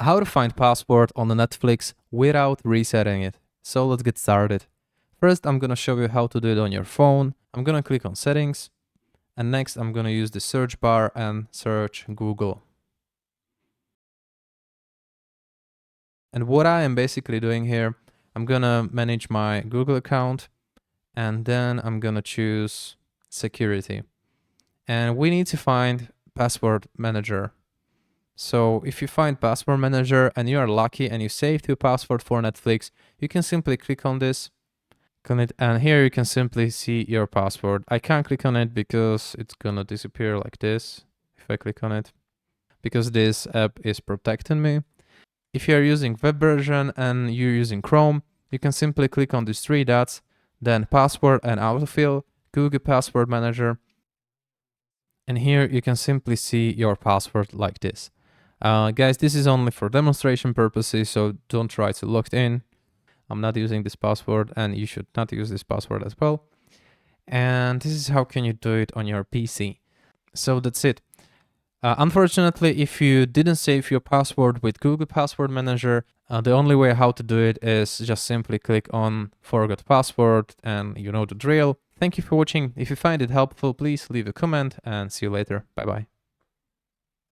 how to find password on the Netflix without resetting it. So let's get started. First, I'm gonna show you how to do it on your phone. I'm gonna click on settings, and next I'm gonna use the search bar and search Google. And what I am basically doing here, I'm gonna manage my Google account, and then I'm gonna choose security. And we need to find password manager. So if you find password manager and you are lucky and you saved your password for Netflix, you can simply click on this, and here you can simply see your password. I can't click on it because it's gonna disappear like this if I click on it, because this app is protecting me. If you're using web version and you're using Chrome, you can simply click on these three dots, then password and autofill, Google Password Manager. And here you can simply see your password like this. Guys, this is only for demonstration purposes, so don't try to log in. I'm not using this password, and you should not use this password as well. And this is how can you do it on your PC. So that's it. Unfortunately, if you didn't save your password with Google Password Manager, the only way how to do it is just simply click on Forgot Password, and you know the drill. Thank you for watching. If you find it helpful, please leave a comment and see you later. Bye bye.